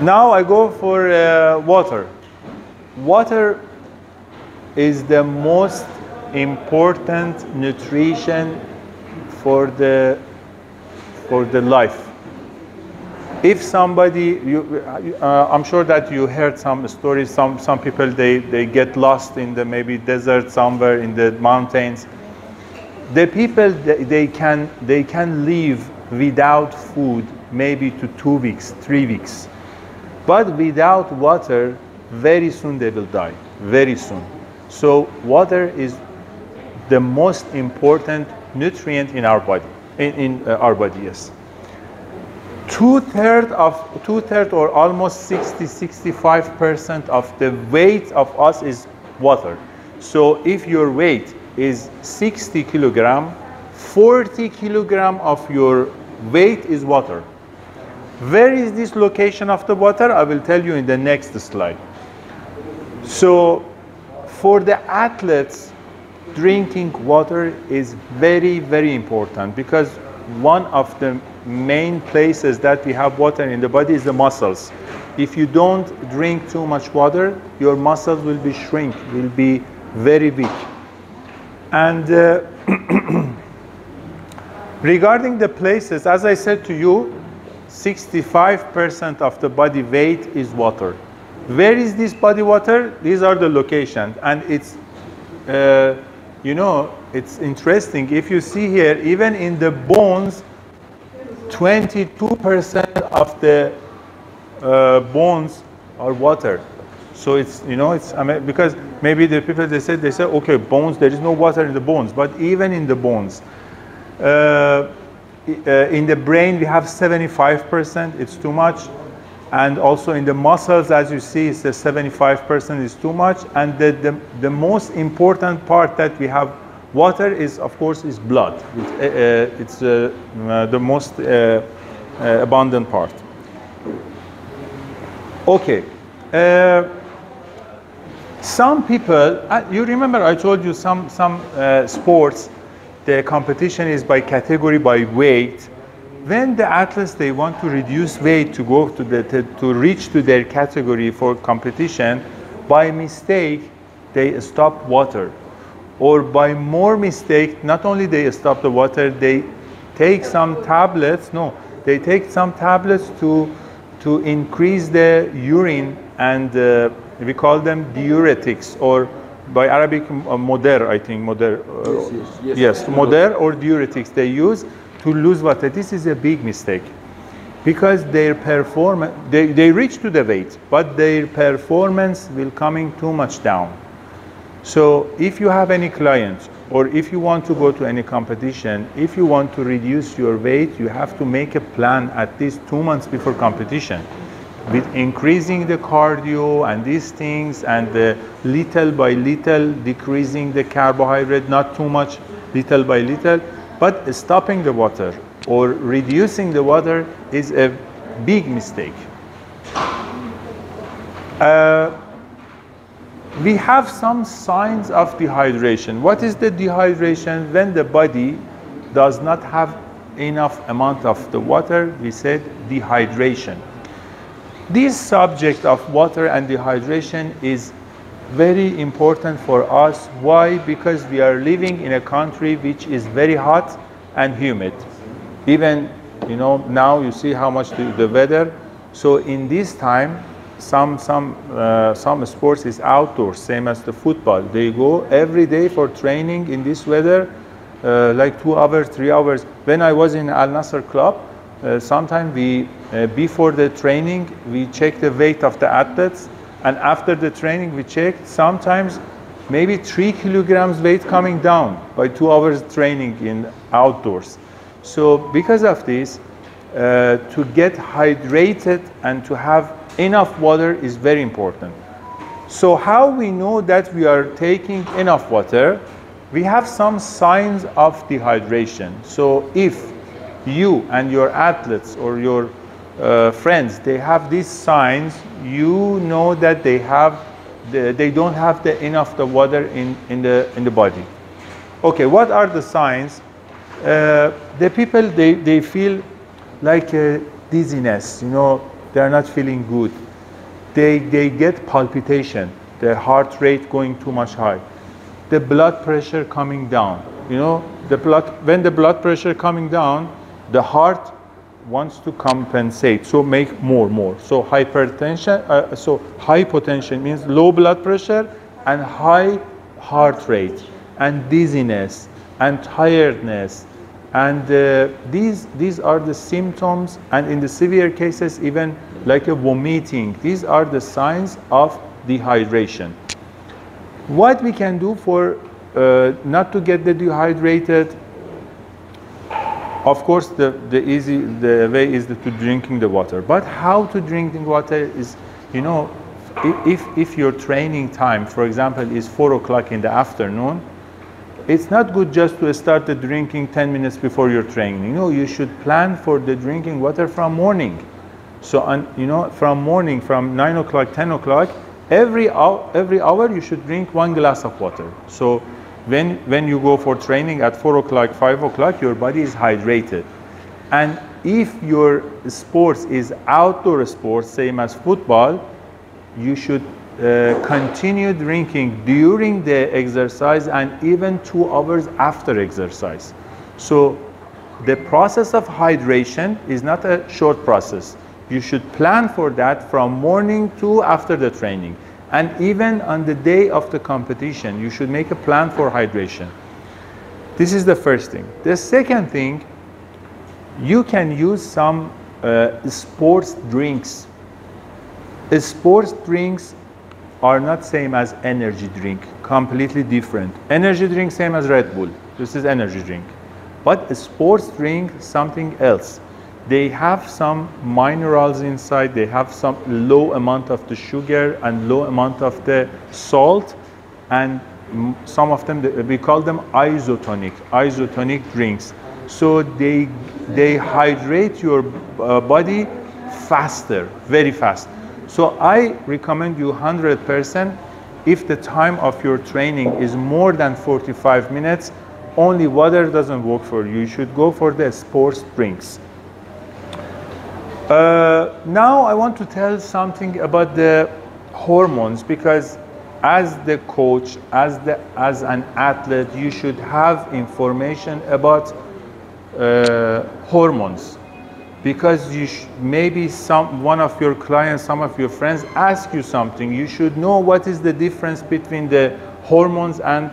Now I go for water. Water is the most important nutrition for the life. If somebody, I'm sure that you heard some stories. Some people they get lost in the maybe desert somewhere in the mountains. The people they can live without food maybe to 2 weeks, 3 weeks, but without water, very soon they will die. Very soon. So water is the most important nutrient in our body. In our body, yes. Two-thirds or almost 60-65% of the weight of us is water. So if your weight is 60 kilogram, 40 kilogram of your weight is water. Where is this location of the water? I will tell you in the next slide. So for the athletes, drinking water is very, very important, because one of the main places that we have water in the body is the muscles. If you don't drink too much water, your muscles will be shrink, will be very weak. And regarding the places, as I said to you, 65% of the body weight is water. Where is this body water? These are the locations, and it's you know, it's interesting. If you see here, even in the bones, 22% of the bones are water. So it's, you know, it's, I mean, because maybe the people they say okay, bones, there is no water in the bones, but even in the bones, in the brain we have 75%. It's too much. And also in the muscles, as you see, it's the 75% is too much. And the most important part that we have water is, of course, is blood. It's the most abundant part. Okay. Some people, you remember I told you some sports, the competition is by category, by weight. When the athletes they want to reduce weight to go to reach to their category for competition, by mistake they stop water, or by more mistake, not only they stop the water, they take some tablets. No, they take some tablets to increase the urine, and we call them diuretics, or by Arabic moder, I think moder. Yes, moder or diuretics they use to lose water. This is a big mistake, because their performance, they reach to the weight, but their performance will coming too much down. So if you have any clients, or if you want to go to any competition, if you want to reduce your weight, you have to make a plan at least 2 months before competition, with increasing the cardio and these things, and little by little decreasing the carbohydrate, not too much, little by little. But stopping the water or reducing the water is a big mistake. We have some signs of dehydration. What is the dehydration? When the body does not have enough amount of the water, we said dehydration. This subject of water and dehydration is very important for us. Why? Because we are living in a country which is very hot and humid. Even, you know, now you see how much the weather. So in this time, some sports is outdoors, same as the football. They go every day for training in this weather, like 2 hours, 3 hours. When I was in Al Nasser club, sometimes we, before the training, we check the weight of the athletes. And after the training, we checked sometimes maybe 3 kilograms weight coming down by 2 hours training in outdoors. So because of this, to get hydrated and to have enough water is very important. So how we know that we are taking enough water? We have some signs of dehydration. So if you and your athletes or your friends, they have these signs, you know that they don't have enough water in the body. Okay, what are the signs? The people they feel like dizziness, you know, they are not feeling good. They get palpitation, the heart rate going too much high, the blood pressure coming down. You know, when the blood pressure coming down, the heart wants to compensate, so make more. So hypertension, so hypotension means low blood pressure and high heart rate, and dizziness and tiredness, and these are the symptoms, and in the severe cases even like a vomiting. These are the signs of dehydration. What we can do for not to get dehydrated? Of course, the way is to drinking the water. But how to drink the water is, you know, if your training time, for example, is 4 o'clock in the afternoon, it's not good just to start the drinking 10 minutes before your training. You know, you should plan for the drinking water from morning. So, you know, from morning, from 9 o'clock, 10 o'clock, every hour you should drink 1 glass of water. So when you go for training at 4 o'clock, 5 o'clock, your body is hydrated. And if your sports is outdoor sports, same as football, you should continue drinking during the exercise and even 2 hours after exercise. So the process of hydration is not a short process. You should plan for that from morning to after the training. And even on the day of the competition, you should make a plan for hydration. This is the first thing. The second thing, you can use some sports drinks. Sports drinks are not same as energy drink, completely different. Energy drink same as Red Bull. This is energy drink. But a sports drink, something else. They have some minerals inside, they have some low amount of the sugar and low amount of the salt, and some of them, we call them isotonic drinks. So they hydrate your body faster, very fast. So I recommend you 100%, if the time of your training is more than 45 minutes, only water doesn't work for you. You should go for the sports drinks. Now I want to tell something about the hormones, because as the coach, as an athlete, you should have information about hormones, because maybe one of your clients, some of your friends ask you something. You should know what is the difference between the hormones and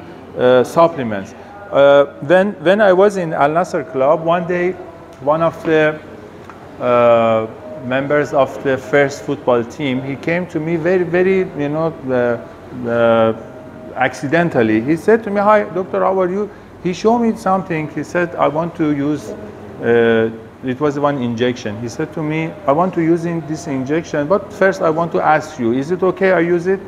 supplements. When I was in Al Nasser Club, one day, one of the members of the first football team, he came to me very, you know, accidentally. He said to me, "Hi, doctor, how are you?" He showed me something. He said, "I want to use," it was one injection. He said to me, "I want to use this injection, but first I want to ask you, is it okay I use it?"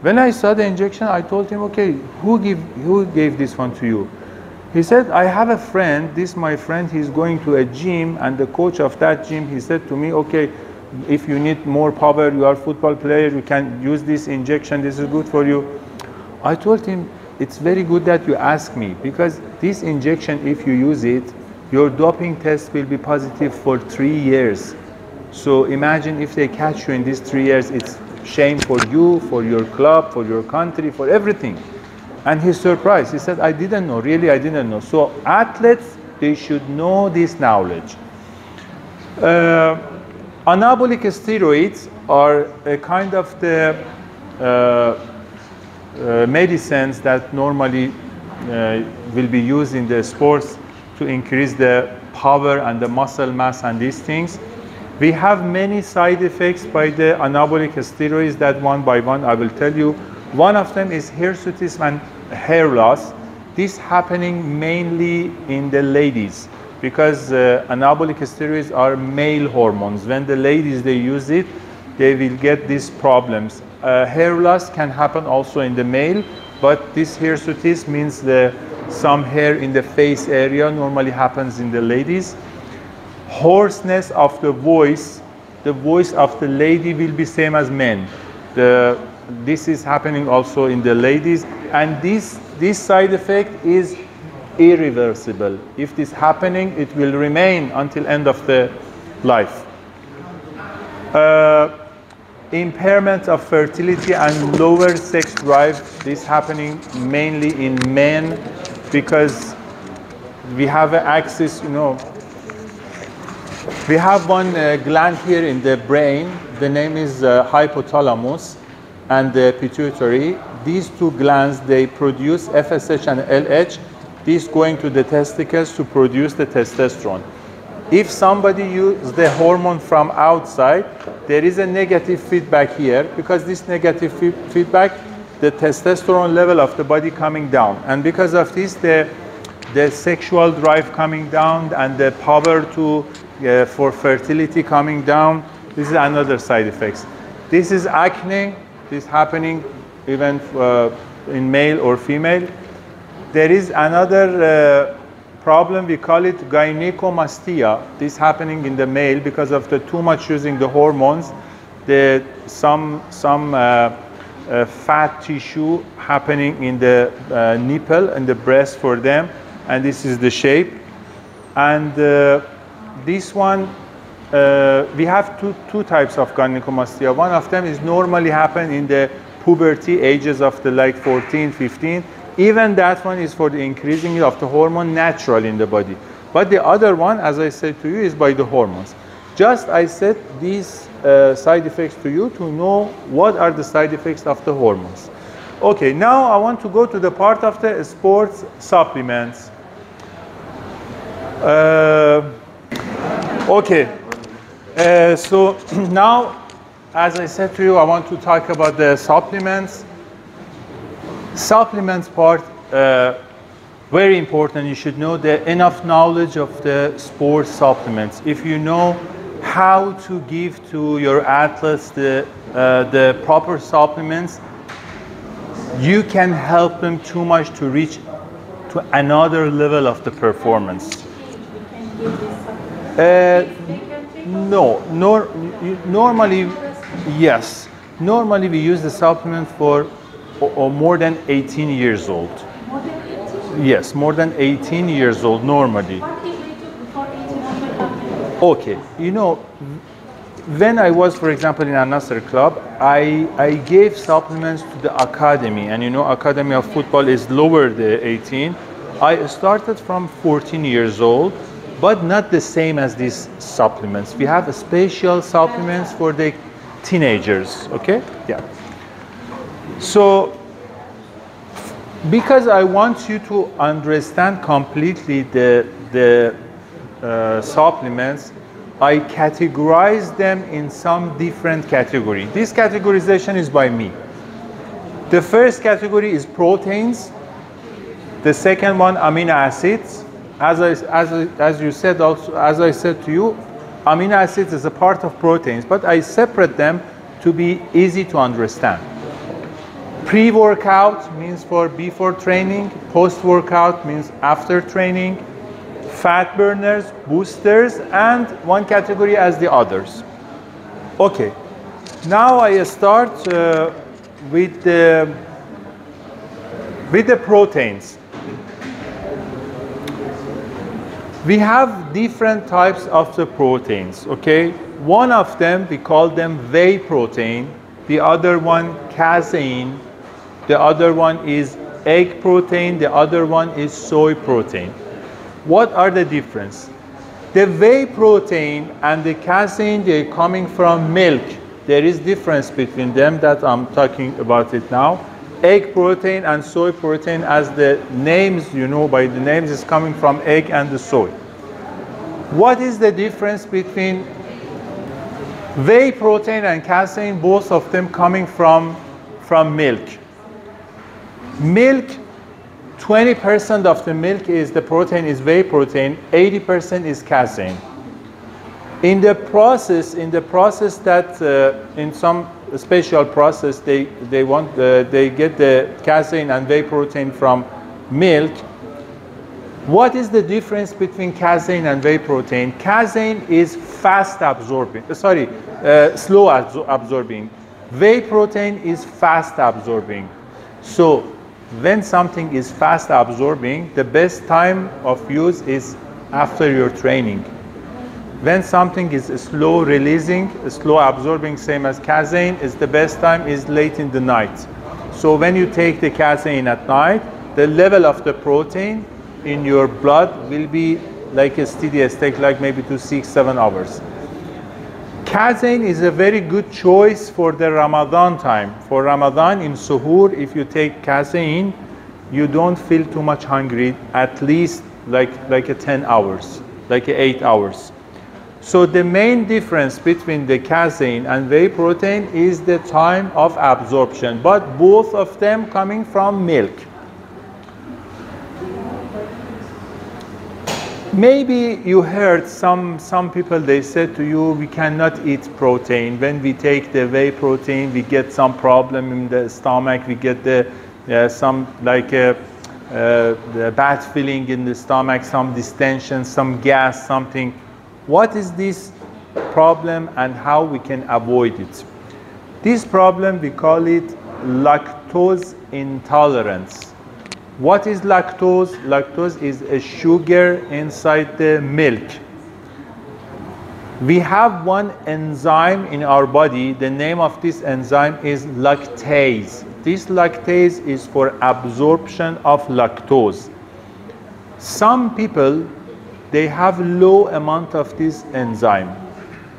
When I saw the injection, I told him, "Okay, who gave this one to you?" He said, "I have a friend, this my friend, he's going to a gym, and the coach of that gym, he said to me, okay, if you need more power, you are a football player, you can use this injection, this is good for you." I told him, "It's very good that you ask me, because this injection, if you use it, your doping test will be positive for 3 years. So imagine if they catch you in these 3 years, it's shame for you, for your club, for your country, for everything." And he's surprised. He said, "I didn't know, really, I didn't know." So athletes, they should know this knowledge. Anabolic steroids are a kind of the medicines that normally will be used in the sports to increase the power and the muscle mass and these things. We have many side effects by the anabolic steroids that one by one I will tell you. One of them is hirsutism and hair loss. This happening mainly in the ladies, because anabolic steroids are male hormones. When the ladies, they use it, they will get these problems. Hair loss can happen also in the male, but this hirsutism means some hair in the face area normally happens in the ladies. Hoarseness of the voice of the lady will be same as men. This is happening also in the ladies, and this side effect is irreversible. If this happening, it will remain until end of the life. Impairment of fertility and lower sex drive. This happening mainly in men because we have an axis, you know, we have one gland here in the brain. The name is hypothalamus and the pituitary. These two glands, they produce FSH and LH. These going to the testicles to produce the testosterone. If somebody uses the hormone from outside, there is a negative feedback here because this negative feedback, the testosterone level of the body coming down. And because of this, the sexual drive coming down and the power to for fertility coming down. This is another side effects. This is acne. This is happening even in male or female. There is another problem, we call it gynecomastia. This is happening in the male because of the too much using the hormones. Some fat tissue happening in the nipple and the breast for them, and this is the shape. And this one, we have two types of gynecomastia. One of them is normally happen in the puberty ages of the like 14, 15. Even that one is for the increasing of the hormone natural in the body. But the other one, as I said to you, is by the hormones. Just I said these side effects to you to know what are the side effects of the hormones. Okay, now I want to go to the part of the sports supplements. So now, as I said to you, I want to talk about the supplements. Supplements part, very important. You should know enough knowledge of the sports supplements. If you know how to give to your athletes the proper supplements, you can help them too much to reach to another level of the performance. Normally, yes. Normally, we use the supplement for or more than 18 years old. More than 18? Yes, more than 18 years old normally. What did we do before 18? Okay, you know, when I was, for example, in Al-Nasser club, I gave supplements to the academy, and you know, academy of football is lower than 18. I started from 14 years old, but not the same as these supplements. We have special supplements for the teenagers, okay? Yeah. So, because I want you to understand completely the supplements, I categorize them in some different category. This categorization is by me. The first category is proteins. The second one, amino acids. As you said also, as I said to you, amino acids is a part of proteins, but I separate them to be easy to understand. Pre-workout means for before training, post-workout means after training, fat burners, boosters, and one category as the others. Okay, now I start with the proteins. We have different types of the proteins, okay? One of them, we call them whey protein. The other one, casein. The other one is egg protein. The other one is soy protein. What are the difference? The whey protein and the casein, they're coming from milk. There is difference between them that I'm talking about it now. Egg protein and soy protein, as the names, you know, by the names, is coming from egg and the soy. What is the difference between whey protein and casein? Both of them coming from milk. Milk, 20% of the milk is the protein is whey protein, 80% is casein. In the process that in some special process they get the casein and whey protein from milk. What is the difference between casein and whey protein? Casein is fast absorbing, slow absorbing. Whey protein is fast absorbing. So when something is fast absorbing, the best time of use is after your training. When something is slow releasing, slow absorbing, same as casein, is the best time is late in the night. So when you take the casein at night, the level of the protein in your blood will be like a steady state, like maybe to 6-7 hours. Casein is a very good choice for the Ramadan time. For Ramadan in suhoor, if you take casein, you don't feel too much hungry, at least like a 10 hours, like 8 hours. So the main difference between the casein and whey protein is the time of absorption, but both of them coming from milk. Maybe you heard some people, they said to you, we cannot eat protein. When we take the whey protein, we get some problem in the stomach, we get the bad feeling in the stomach, some distension, some gas, something. What is this problem and how we can avoid it? This problem, we call it lactose intolerance. What is lactose? Lactose is a sugar inside the milk. We have one enzyme in our body. The name of this enzyme is lactase. This lactase is for absorption of lactose. Some people, they have low amount of this enzyme.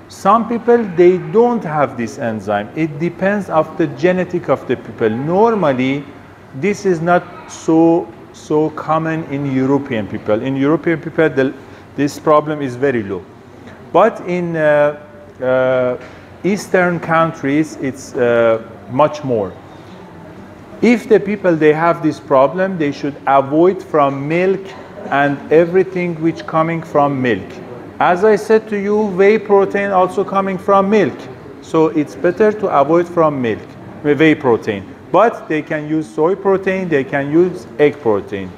Some people, they don't have this enzyme. It depends on the genetic of the people. Normally, this is not so common in European people. In European people, this problem is very low. But in Eastern countries, it's much more. If the people, they have this problem, they should avoid from milk and everything which coming from milk. As I said to you, whey protein also coming from milk. So it's better to avoid from milk, whey protein. But they can use soy protein, they can use egg protein.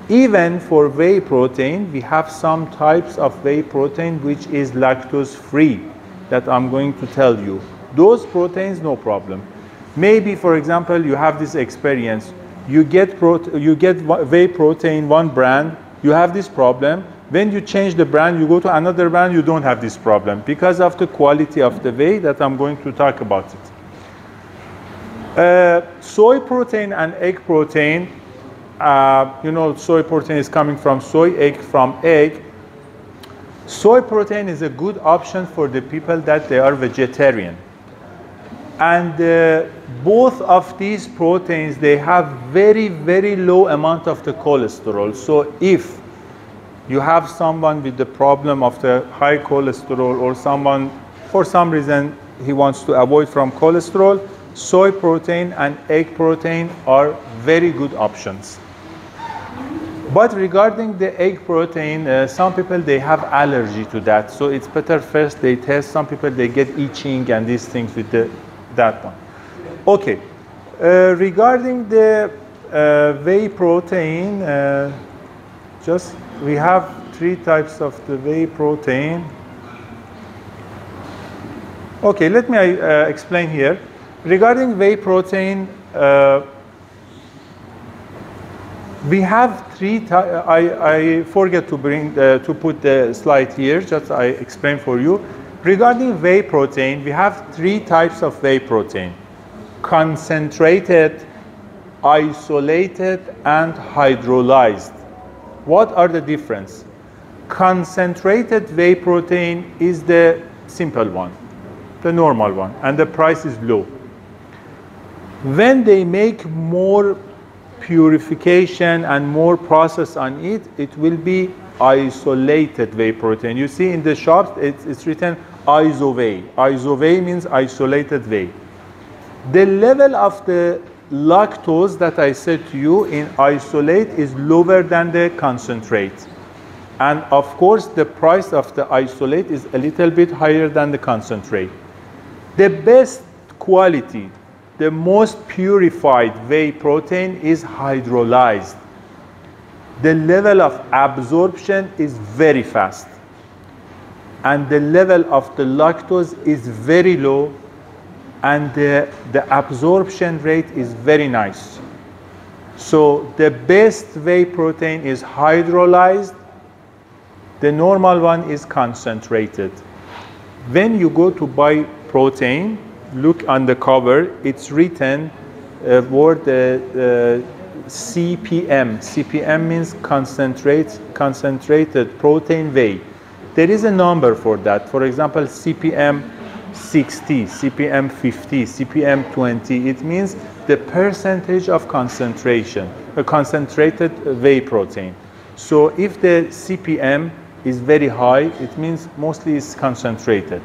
Even for whey protein, we have some types of whey protein which is lactose free that I'm going to tell you. Those proteins, no problem. Maybe, for example, you have this experience. You get whey protein, one brand, you have this problem. When you change the brand, you go to another brand, you don't have this problem because of the quality of the whey that I'm going to talk about it. Soy protein and egg protein, you know, soy protein is coming from soy, egg from egg. Soy protein is a good option for the people that they are vegetarian. And both of these proteins, they have very, very low amount of the cholesterol. So if you have someone with the problem of the high cholesterol, or someone, for some reason, he wants to avoid from cholesterol, soy protein and egg protein are very good options. But regarding the egg protein, some people, they have allergy to that. So it's better first they test. Some people, they get itching and these things with that one. Okay, regarding the whey protein, we have 3 types of the whey protein. Okay, let me explain here. Regarding whey protein, we have 3 types. I forget to put the slide here, just I explain for you. Regarding whey protein, we have 3 types of whey protein: concentrated, isolated, and hydrolyzed. What are the difference? Concentrated whey protein is the simple one, the normal one, and the price is low. When they make more purification and more process on it, it will be isolated whey protein. You see in the shops, it's written iso whey. Iso whey means isolated whey. The level of the lactose that I said to you in isolate is lower than the concentrate. And of course, the price of the isolate is a little bit higher than the concentrate. The best quality, the most purified whey protein is hydrolyzed. The level of absorption is very fast. And the level of the lactose is very low. And the absorption rate is very nice. So the best whey protein is hydrolyzed, The normal one is concentrated. When you go to buy protein, look on the cover, it's written word CPM. CPM means concentrated protein whey. There is a number for that. For example, CPM 60, CPM 50, CPM 20. It means the percentage of concentration, a concentrated whey protein. So if the CPM is very high, it means mostly it's concentrated.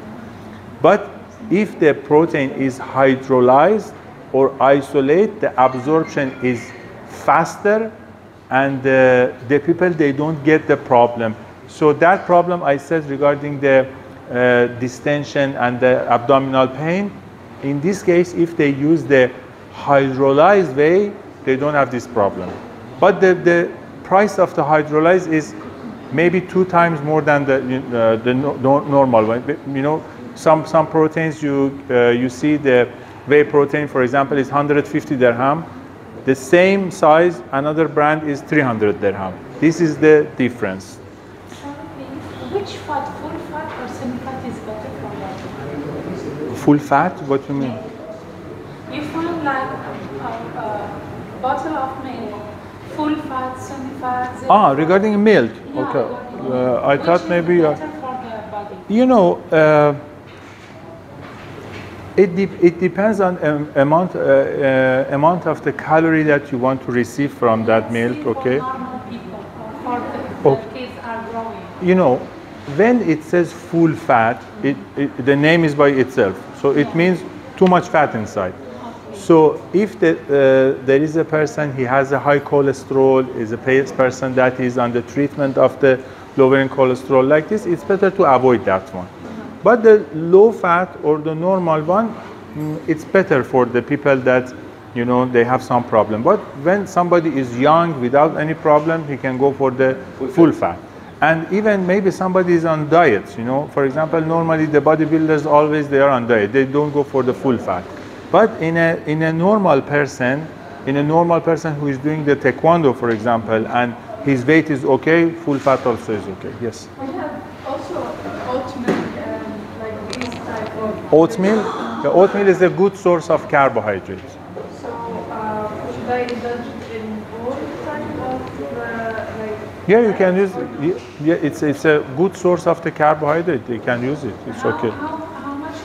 But if the protein is hydrolyzed or isolate, the absorption is faster, and the people, they don't get the problem. So that problem I said regarding the distension and the abdominal pain, in this case, if they use the hydrolyzed whey, they don't have this problem. But the price of the hydrolyzed is maybe 2 times more than the normal one. You know, some proteins you see the whey protein, for example, is 150 dirham. The same size, another brand is 300 dirham. This is the difference. Which fat, full fat or semi-fat is better for that? Full fat? What do you mean? You find like a bottle of milk, full fat, semi-fat. Regarding milk. Yeah, Okay. I which thought is maybe. better for the body? You know, it depends on amount of the calorie that you want to receive from that milk. Okay. For normal people, or for the kids are growing. You know, when it says full fat, the name is by itself. So it means too much fat inside. So if there is a person, he has a high cholesterol, is a person that is on the treatment of the lowering cholesterol like this, it's better to avoid that one. But the low fat or the normal one, it's better for the people that, you know, they have some problem. But when somebody is young without any problem, he can go for the full fat. And even maybe somebody is on diet, you know. For example, normally the bodybuilders always, they are on diet. They don't go for the full fat. But in a normal person who is doing the taekwondo, for example, and his weight is okay, full fat also is okay. Yes. We have also oatmeal, like this type of. Oatmeal? The oatmeal is a good source of carbohydrates. So should I indulge in all type of like? Yeah, you can use. Yeah, it's a good source of the carbohydrate. You can use it. It's okay. How much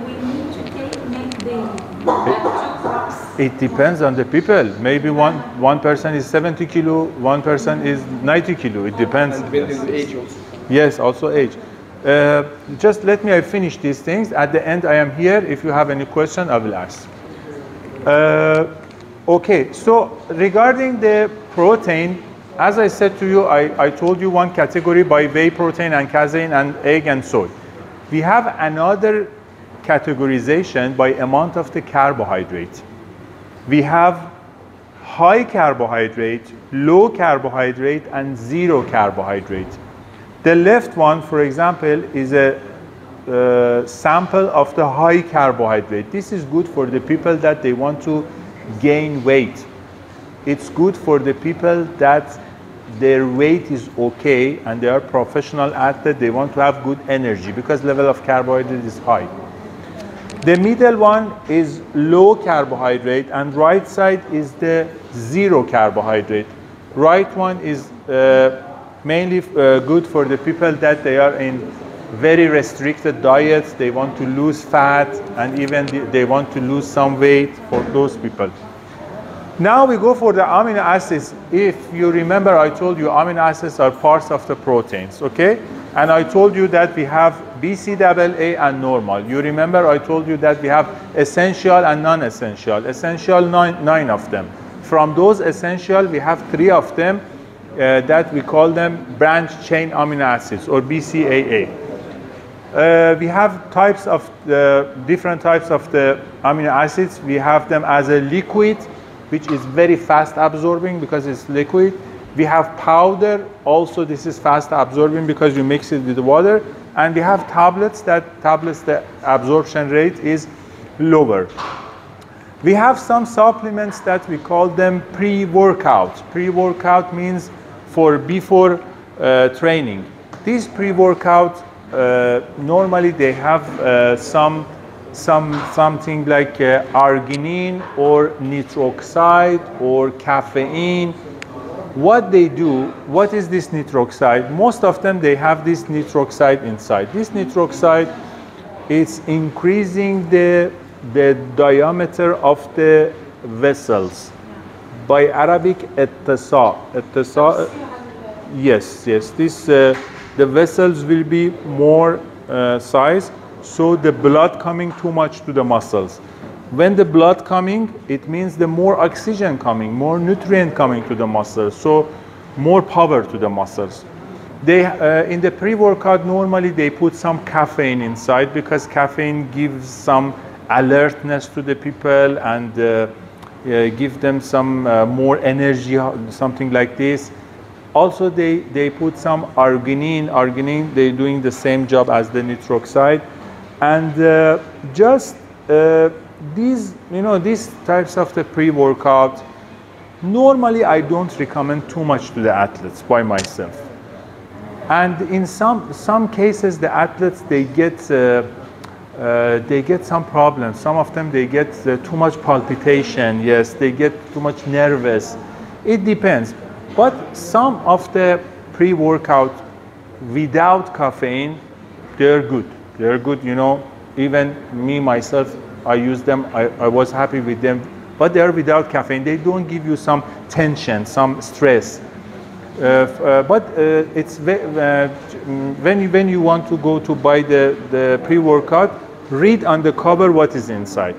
we need to make daily? Like 2 cups. It depends on the people. Maybe one person is 70 kilo, one person is 90 kilo. It depends. And depending on the age also. Yes, also age. Just let me finish these things. At the end, I am here. If you have any question, I will ask. Okay, so regarding the protein, as I said to you, I told you one category by whey protein and casein and egg and soy. We have another categorization by amount of the carbohydrate. We have high carbohydrate, low carbohydrate, and zero carbohydrate. The left one, for example, is a sample of the high carbohydrate. This is good for the people that they want to gain weight. It's good for the people that their weight is okay and they are professional athletes, they want to have good energy because level of carbohydrate is high. The middle one is low carbohydrate and right side is the zero carbohydrate. Right one is mainly good for the people that they are in very restricted diets, they want to lose fat and even they want to lose some weight for those people. Now we go for the amino acids. If you remember, I told you amino acids are parts of the proteins, okay? And I told you that we have BCAA and normal. You remember I told you that we have essential and non-essential. Essential, nine of them. From those essential, we have 3 of them that we call them branch chain amino acids or BCAA. We have types of different types of the amino acids. We have them as a liquid, which is very fast absorbing because it's liquid. We have powder, also this is fast absorbing because you mix it with water. And we have tablets, the absorption rate is lower. We have some supplements that we call them pre-workout. Pre-workout means for before training. These pre-workout, normally they have something like arginine or nitroxide or caffeine. What they do, what is this nitroxide? Most of them, they have this nitroxide inside. This nitroxide is increasing the diameter of the vessels. By Arabic, اتساع. Yes. This the vessels will be more size, so the blood coming too much to the muscles. When the blood coming, it means the more oxygen coming, more nutrient coming to the muscles, so more power to the muscles. They in the pre-workout, normally they put some caffeine inside, because caffeine gives some alertness to the people and give them some more energy, something like this. Also, they put some arginine. Arginine, they're doing the same job as the nitroxide. And these types of the pre-workout, normally I don't recommend too much to the athletes by myself. And in some cases, the athletes, they get some problems. Some of them, they get too much palpitation. Yes, they get too much nervous. It depends. But some of the pre-workout without caffeine, they're good. They're good, even me, myself, I use them. I was happy with them. But they're without caffeine. They don't give you some tension, some stress. It's when you want to go to buy the pre-workout, read on the cover what is inside.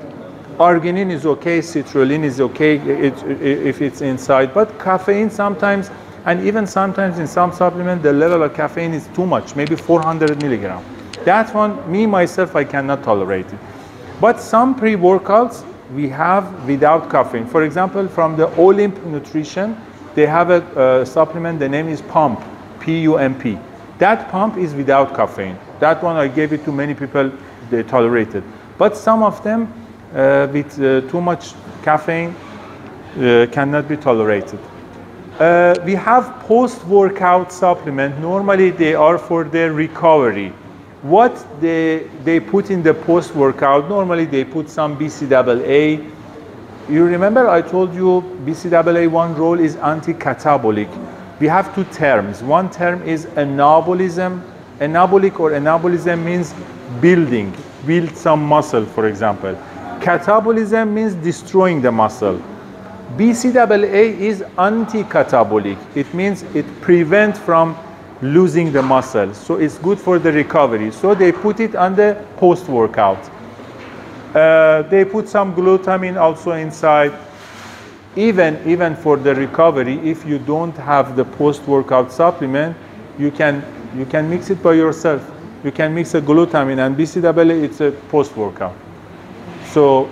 Arginine is okay, citrulline is okay if it's inside, but caffeine sometimes, and even sometimes in some supplement, the level of caffeine is too much, maybe 400 milligrams. That one, me, myself, I cannot tolerate it. But some pre-workouts we have without caffeine. For example, from the Olymp Nutrition, they have a supplement, the name is Pump, P-U-M-P. That pump is without caffeine. That one I gave it to many people, they tolerate it. But some of them with too much caffeine cannot be tolerated. We have post-workout supplement. Normally they are for their recovery. What they put in the post-workout, normally they put some BCAA. You remember I told you BCAA, one role is anti-catabolic. We have two terms. One term is anabolism. Anabolic or anabolism means build some muscle, for example. Catabolism means destroying the muscle. BCAA is anti-catabolic. It means it prevents from losing the muscle. So it's good for the recovery. So they put it on the post-workout. They put some glutamine also inside. Even for the recovery, if you don't have the post-workout supplement, you can mix it by yourself. You can mix a glutamine and BCAA, it's a post-workout. So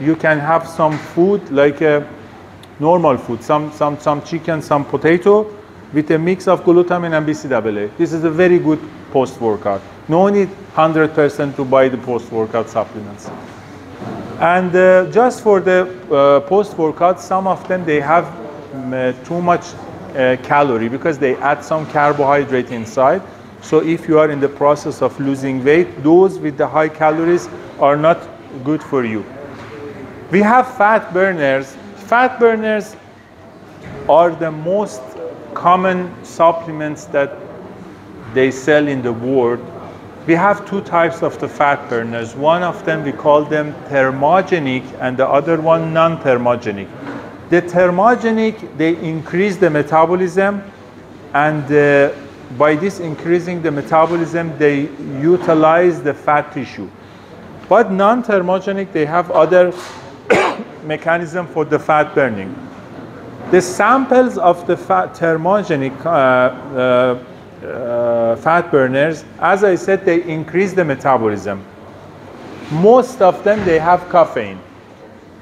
you can have some food like a normal food, some chicken, some potato with a mix of glutamine and BCAA. This is a very good post-workout. No need 100% to buy the post-workout supplements. And just for the post-workout, some of them, they have too much calorie because they add some carbohydrate inside. So if you are in the process of losing weight, those with the high calories are not good for you. We have fat burners. Fat burners are the most common supplements that they sell in the world. We have two types of the fat burners. One of them, we call them thermogenic, and the other one non-thermogenic. The thermogenic, they increase the metabolism, and by this increasing the metabolism, they utilize the fat tissue. But non-thermogenic, they have other mechanism for the fat burning. The samples of the thermogenic fat burners, as I said, they increase the metabolism. Most of them, they have caffeine.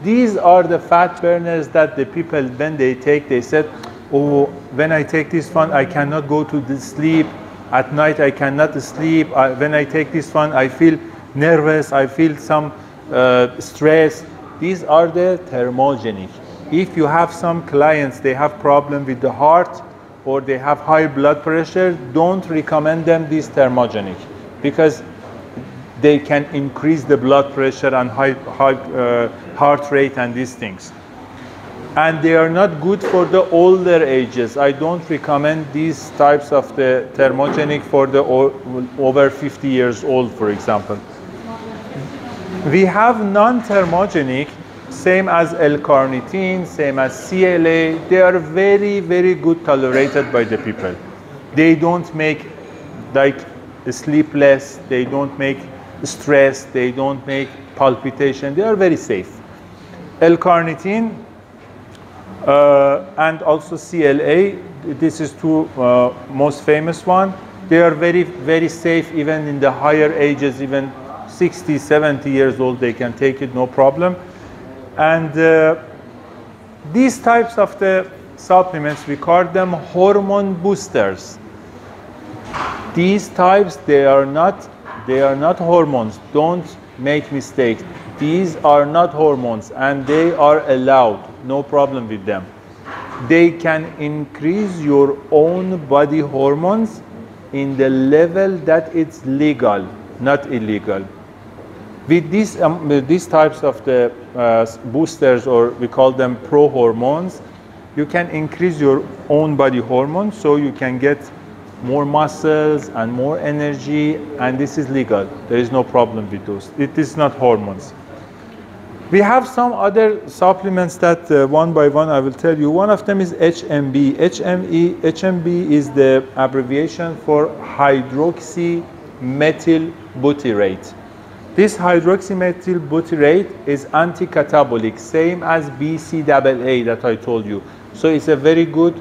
These are the fat burners that the people, when they take, they said, oh, when I take this one, I cannot go to the sleep. At night, I cannot sleep. When I take this one, I feel nervous. I feel some stress. These are the thermogenic. If you have some clients, they have problem with the heart, or they have high blood pressure, don't recommend them this thermogenic, because they can increase the blood pressure and high heart rate and these things. And they are not good for the older ages. I don't recommend these types of the thermogenic for the over 50 years old, for example. We have non-thermogenic, same as L-carnitine, same as CLA. They are very, very good tolerated by the people. They don't make like sleepless, they don't make stress, they don't make palpitation. They are very safe. L-carnitine and also CLA, this is two most famous one. They are very, very safe even in the higher ages, even 60, 70 years old, they can take it, no problem. And these types of the supplements, we call them hormone boosters. These types, they are not hormones. Don't make mistakes. These are not hormones, and they are allowed. No problem with them. They can increase your own body hormones in the level that it's legal, not illegal. With these types of the boosters, or we call them pro-hormones, you can increase your own body hormones, so you can get more muscles and more energy, and this is legal. There is no problem with those. It is not hormones. We have some other supplements that one by one I will tell you. One of them is HMB. HMB is the abbreviation for hydroxymethylbutyrate. This hydroxymethylbutyrate is anti-catabolic, same as BCAA that I told you. So it's a very good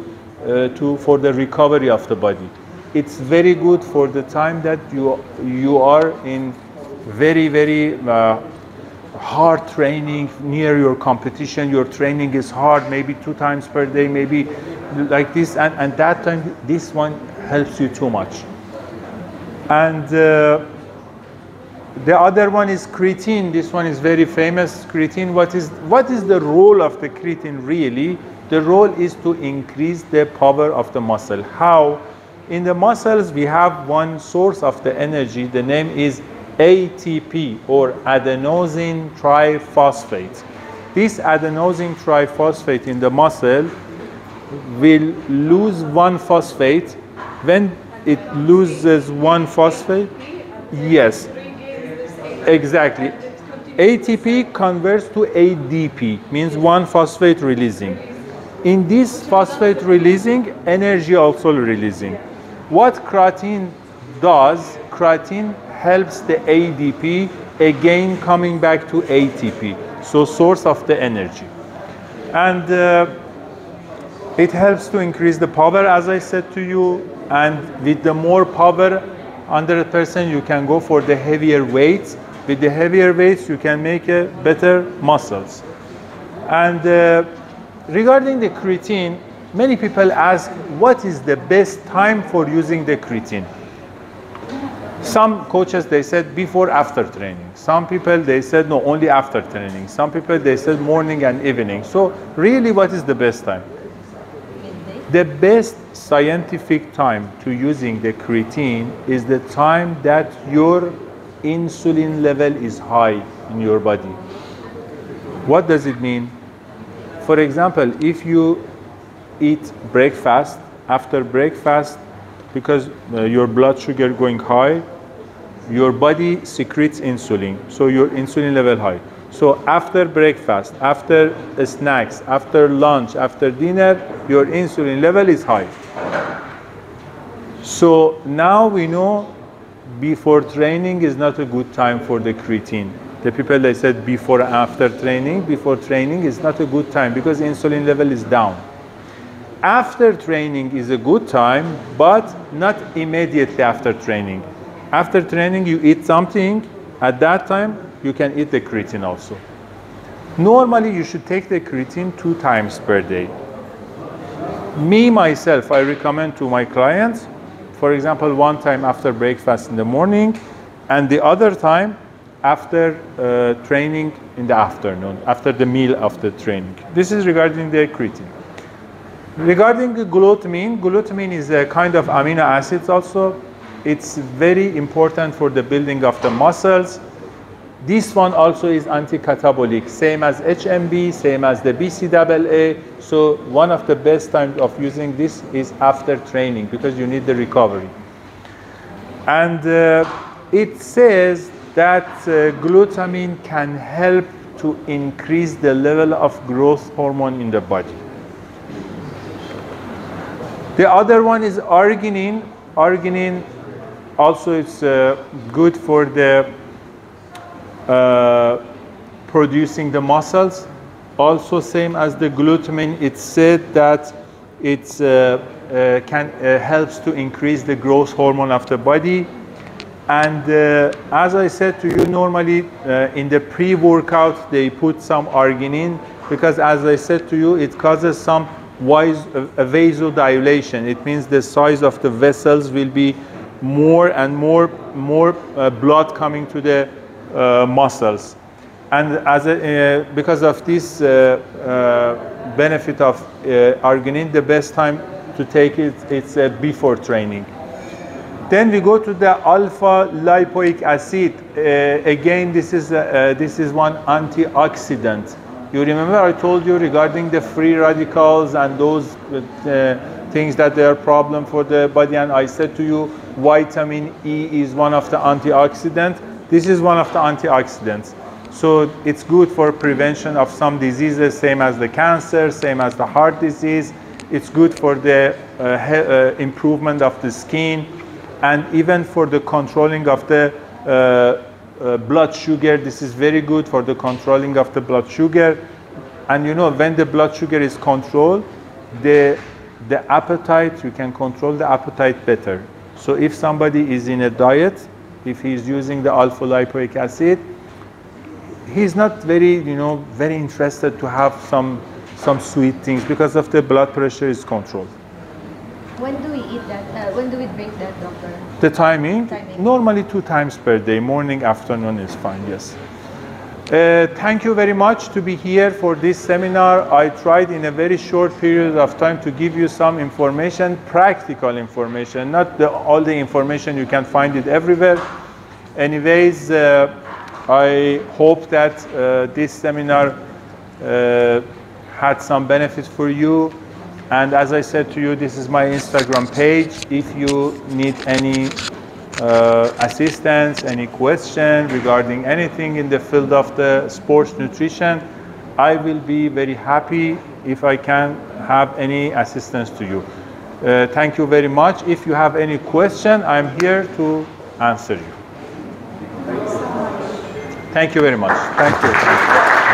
for the recovery of the body. It's very good for the time that you are in very, very hard training, near your competition. Your training is hard, maybe 2 times per day, maybe like this, and that time this one helps you too much. And the other one is creatine. This one is very famous. Creatine, what is the role of the creatine really? The role is to increase the power of the muscle. How? In the muscles, we have one source of the energy. The name is ATP, or adenosine triphosphate. This adenosine triphosphate in the muscle will lose one phosphate. When it loses one phosphate, yes, exactly. ATP converts to ADP, means one phosphate releasing. In this phosphate releasing, energy also releasing. What creatine does, creatine helps the ADP again coming back to ATP, so source of the energy. And it helps to increase the power, as I said to you, and with the more power, 100%, you can go for the heavier weights. With the heavier weights, you can make better muscles. And regarding the creatine, many people ask, what is the best time for using the creatine? Some coaches, they said before, after training. Some people, they said no, only after training. Some people, they said morning and evening. So really, what is the best time? The best scientific time to using the creatine is the time that your insulin level is high in your body. What does it mean? For example, if you eat breakfast, after breakfast, because your blood sugar going high, your body secretes insulin, so your insulin level high. So after breakfast, after snacks, after lunch, after dinner, your insulin level is high. So now we know before training is not a good time for the creatine. The people, they said before and after training. Before training is not a good time because insulin level is down. After training is a good time, but not immediately after training. After training, you eat something. At that time, you can eat the creatine also. Normally, you should take the creatine 2 times per day. Me, myself, I recommend to my clients, for example, 1 time after breakfast in the morning, and the other time after training in the afternoon, after the meal of the training. This is regarding the creatine. Regarding the glutamine, glutamine is a kind of amino acids also. It's very important for the building of the muscles. This one also is anti-catabolic, same as HMB, same as the BCAA. So one of the best times of using this is after training because you need the recovery. And it says that glutamine can help to increase the level of growth hormone in the body. The other one is arginine. Arginine also is good for the producing the muscles. Also same as the glutamine, it said that it helps to increase the growth hormone of the body. And as I said to you, normally in the pre-workout they put some arginine because, as I said to you, it causes some vasodilation. It means the size of the vessels will be more and more blood coming to the muscles. And because of this benefit of arginine, the best time to take it it's before training. Then we go to the alpha lipoic acid. Again, this is one antioxidant. You remember I told you regarding the free radicals and those things that they are a problem for the body, and I said to you vitamin E is one of the antioxidants. This is one of the antioxidants. So it's good for prevention of some diseases, same as the cancer, same as the heart disease. It's good for the improvement of the skin, and even for the controlling of the blood sugar. This is very good for the controlling of the blood sugar. And you know, when the blood sugar is controlled, the appetite, you can control the appetite better. So if somebody is in a diet, if he's using the alpha lipoic acid, he's not very, very interested to have some sweet things because of the blood pressure is controlled. When do we eat that? When do we drink that, doctor? The timing? Normally 2 times per day. Morning, afternoon is fine, yes. Thank you very much to be here for this seminar. I tried in a very short period of time to give you some information, practical information, not all the information you can find it everywhere. Anyways, I hope that this seminar had some benefit for you. And as I said to you, this is my Instagram page. If you need any assistance, any question regarding anything in the field of the sports nutrition, I will be very happy if I can have any assistance to you. Thank you very much. If you have any question, I'm here to answer you. Thank you very much. Thank you. Thank you.